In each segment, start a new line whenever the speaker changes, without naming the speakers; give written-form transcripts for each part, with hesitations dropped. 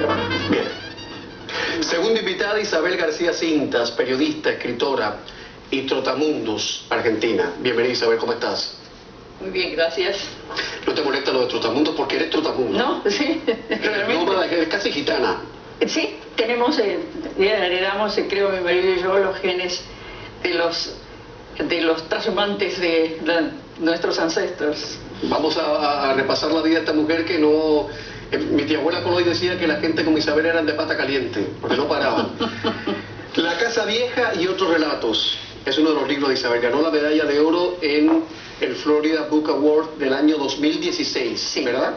Bien. Segunda invitada, Isabel García Cintas, periodista, escritora y trotamundos argentina. Bienvenida, Isabel, ¿cómo estás?
Muy bien, gracias.
¿No te molesta lo de trotamundos porque eres trotamundo?
No, sí, realmente.
No, eres casi gitana.
Sí, tenemos, heredamos, creo mi marido y yo, los genes de los trashumantes de nuestros ancestros.
Vamos a repasar la vida de esta mujer que no... Mi tía abuela Coloy decía que la gente como Isabel eran de pata caliente, porque no paraban. La Casa Vieja y otros relatos. Es uno de los libros de Isabel. Ganó la medalla de oro en el Florida Book Award del año 2016, sí, ¿verdad?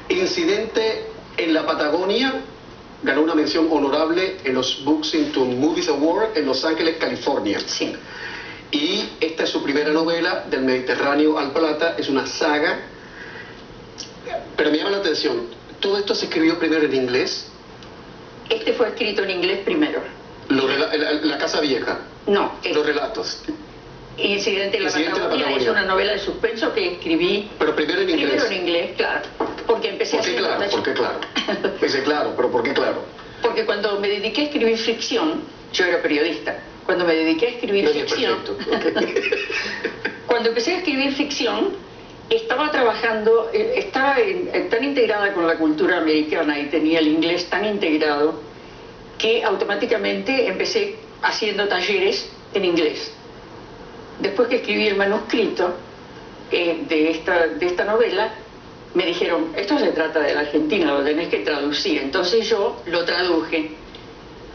Incidente en la Patagonia. Ganó una mención honorable en los Buxington Movies Award en Los Ángeles, California.
Sí.
Y esta es su primera novela, Del Mediterráneo al Plata. Es una saga. Pero me llama la atención, ¿todo esto se escribió primero en inglés?
Este fue escrito en inglés primero.
La Casa Vieja.
No.
Los relatos.
Incidente en la Patagonia es una novela de suspenso que escribí.
Pero primero en inglés.
Primero en inglés, claro. Porque empecé
¿Por qué claro? ¿Por qué claro? Dice claro, pero ¿por qué claro?
Porque cuando me dediqué a escribir ficción, yo era periodista. Cuando me dediqué a escribir ficción. Cuando empecé a escribir ficción, estaba trabajando, estaba tan integrada con la cultura americana y tenía el inglés tan integrado que automáticamente empecé haciendo talleres en inglés. Después que escribí el manuscrito de esta novela, me dijeron, esto se trata de la Argentina, lo tenés que traducir. Entonces yo lo traduje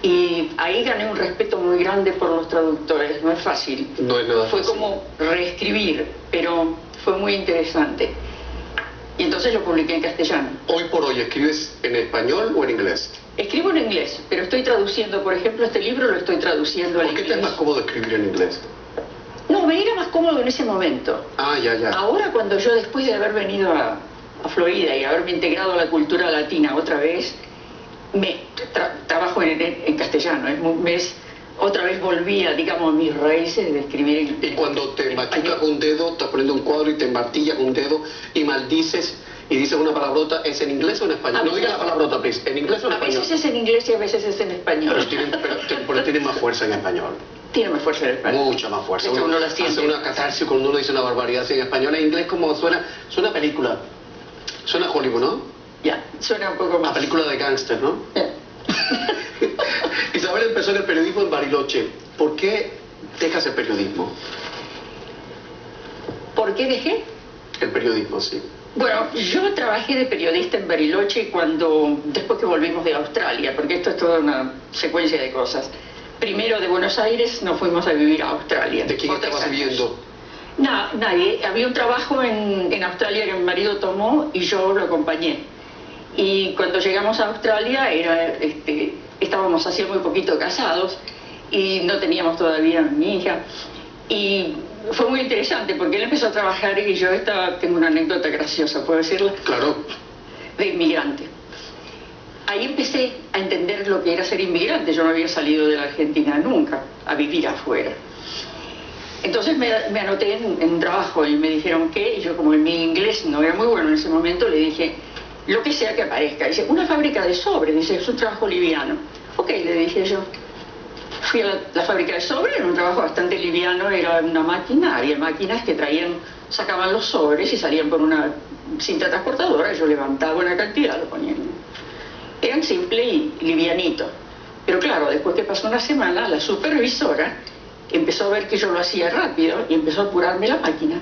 y ahí gané un respeto muy grande por los traductores. No es fácil.
No es nada
fácil. Fue como reescribir, pero fue muy interesante. Y entonces lo publiqué en castellano.
Hoy por hoy, ¿escribes en español o en inglés?
Escribo en inglés, pero estoy traduciendo, por ejemplo, este libro lo estoy traduciendo al inglés.
¿Por qué te es más cómodo escribir en inglés?
No, me era más cómodo en ese momento.
Ah, ya.
Ahora cuando yo, después de haber venido a Florida y haberme integrado a la cultura latina otra vez, trabajo en castellano. Otra vez volví a, digamos, mis raíces de escribir
Y cuando te machucas con un dedo, estás poniendo un cuadro y te martillas con un dedo y maldices y dices una palabrota, ¿es en inglés o en español? No digas la palabrota, please. ¿En inglés o en español?
A veces es en inglés y a veces es en español.
Pero tiene más fuerza en español.
Tiene más fuerza en español.
Mucha más fuerza.
Uno la siente.
Hace una catarsis cuando uno dice una barbaridad en español. En inglés como suena película. Suena Hollywood, ¿no?
Ya, suena un poco más.
A película de gángster, ¿no? Isabel empezó en el periodismo en Bariloche. ¿Por qué dejas el periodismo?
¿Por qué dejé?
El periodismo, sí.
Bueno, yo trabajé de periodista en Bariloche después que volvimos de Australia, porque esto es toda una secuencia de cosas. Primero de Buenos Aires nos fuimos a vivir a Australia.
¿De quién estabas viviendo?
Nadie. Había un trabajo en Australia que mi marido tomó y yo lo acompañé. Y cuando llegamos a Australia estábamos hacía muy poquito casados y no teníamos todavía mi hija. Y fue muy interesante porque él empezó a trabajar y yo tengo una anécdota graciosa, ¿puedo decirla?
Claro.
De inmigrante. Ahí empecé a entender lo que era ser inmigrante. Yo no había salido de la Argentina nunca a vivir afuera. Entonces me anoté en un trabajo y me dijeron ¿qué? Y yo, como mi inglés no era muy bueno en ese momento, le dije lo que sea que aparezca. Dice, una fábrica de sobres. Dice, es un trabajo liviano. Ok, le dije yo. Fui a la fábrica de sobres, era un trabajo bastante liviano, era una máquina, había máquinas que sacaban los sobres y salían por una cinta transportadora, yo levantaba una cantidad, lo ponían. Eran simple y livianito. Pero claro, después que pasó una semana, la supervisora empezó a ver que yo lo hacía rápido y empezó a apurarme la máquina.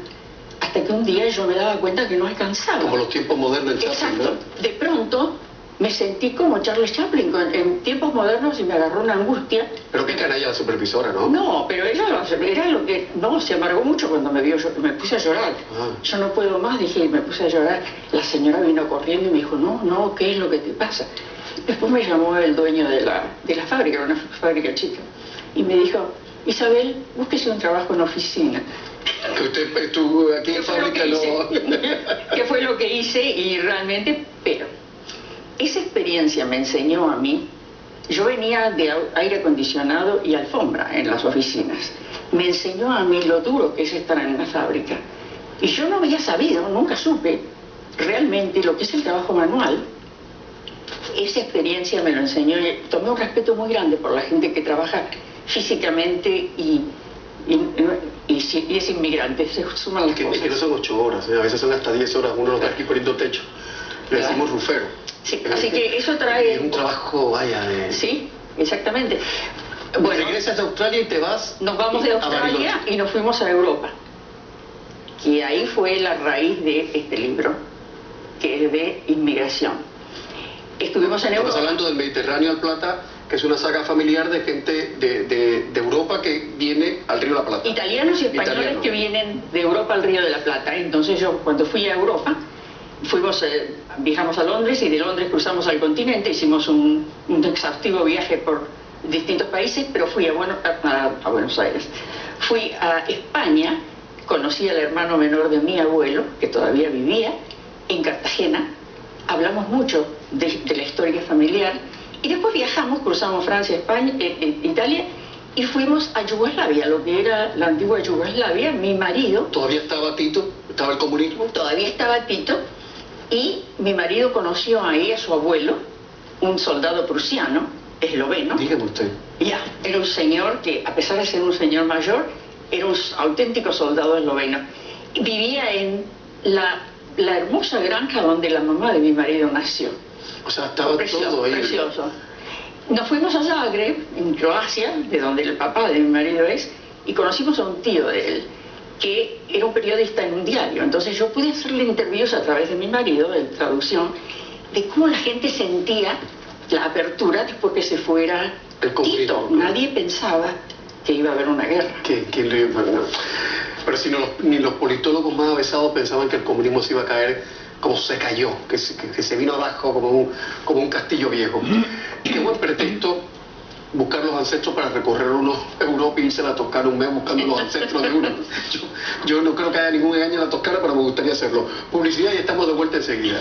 Hasta que un día yo me daba cuenta que no alcanzaba.
Como los tiempos modernos en Chaplin,
exacto,
¿no?
De pronto me sentí como Charles Chaplin en tiempos modernos y me agarró una angustia.
Pero qué canalla la supervisora, ¿no?
No, pero ella era lo que... No, se amargó mucho cuando me vio, me puse a llorar. Yo no puedo más, dije, y me puse a llorar. La señora vino corriendo y me dijo, no, ¿qué es lo que te pasa? Después me llamó el dueño de la fábrica, era una fábrica chica, y me dijo, Isabel, búsquese un trabajo en oficina.
Que usted estuvo aquí en fábrica,
¿Qué fue lo que hice? Y realmente, pero esa experiencia me enseñó a mí. Yo venía de aire acondicionado y alfombra en las oficinas. Me enseñó a mí lo duro que es estar en una fábrica. Y yo no había sabido, nunca supe realmente lo que es el trabajo manual esa experiencia me lo enseñó. Tomé un respeto muy grande por la gente que trabaja físicamente y es inmigrante, se suman las cosas.
Es que no son 8 horas, a veces son hasta 10 horas, uno no está aquí poniendo techo. Le decimos rufero.
Sí, así que eso trae...
Es un trabajo, vaya, de...
Sí, exactamente. Bueno,
regresas de Australia y te vas...
Nos vamos de Australia y nos fuimos a Europa. Que ahí fue la raíz de este libro, que es de inmigración. Estuvimos en Europa.
Estamos hablando del Mediterráneo al Plata, que es una saga familiar de gente de Europa que viene al Río de la Plata.
Italianos y españoles que vienen de Europa al Río de la Plata. Entonces yo, cuando fui a Europa, viajamos a Londres y de Londres cruzamos al continente, hicimos un exhaustivo viaje por distintos países, pero fui a Buenos Aires. Fui a España, conocí al hermano menor de mi abuelo, que todavía vivía, en Cartagena. Hablamos mucho de la historia familiar y después viajamos, cruzamos Francia, España, Italia y fuimos a Yugoslavia, lo que era la antigua Yugoslavia. Mi marido...
¿Todavía estaba Tito? ¿Estaba el comunismo?
Todavía estaba Tito y mi marido conoció ahí a su abuelo, un soldado prusiano, esloveno.
Dígame usted.
Ya, era un señor que, a pesar de ser un señor mayor, era un auténtico soldado esloveno. Vivía en la hermosa granja donde la mamá de mi marido nació.
O sea, estaba todo ahí.
Precioso. Nos fuimos a Zagreb, en Croacia, de donde el papá de mi marido es, y conocimos a un tío de él, que era un periodista en un diario. Entonces yo pude hacerle interviews a través de mi marido, de traducción, de cómo la gente sentía la apertura después que se fuera Tito. Nadie pensaba que iba a haber una guerra.
Pero si no, ni los politólogos más avesados pensaban que el comunismo se iba a caer como se cayó, que se vino abajo como un castillo viejo. Y qué buen pretexto buscar los ancestros para recorrer Europa y irse a la Toscana un mes buscando los ancestros de uno. Yo no creo que haya ningún engaño en la Toscana, pero me gustaría hacerlo. Publicidad y estamos de vuelta enseguida.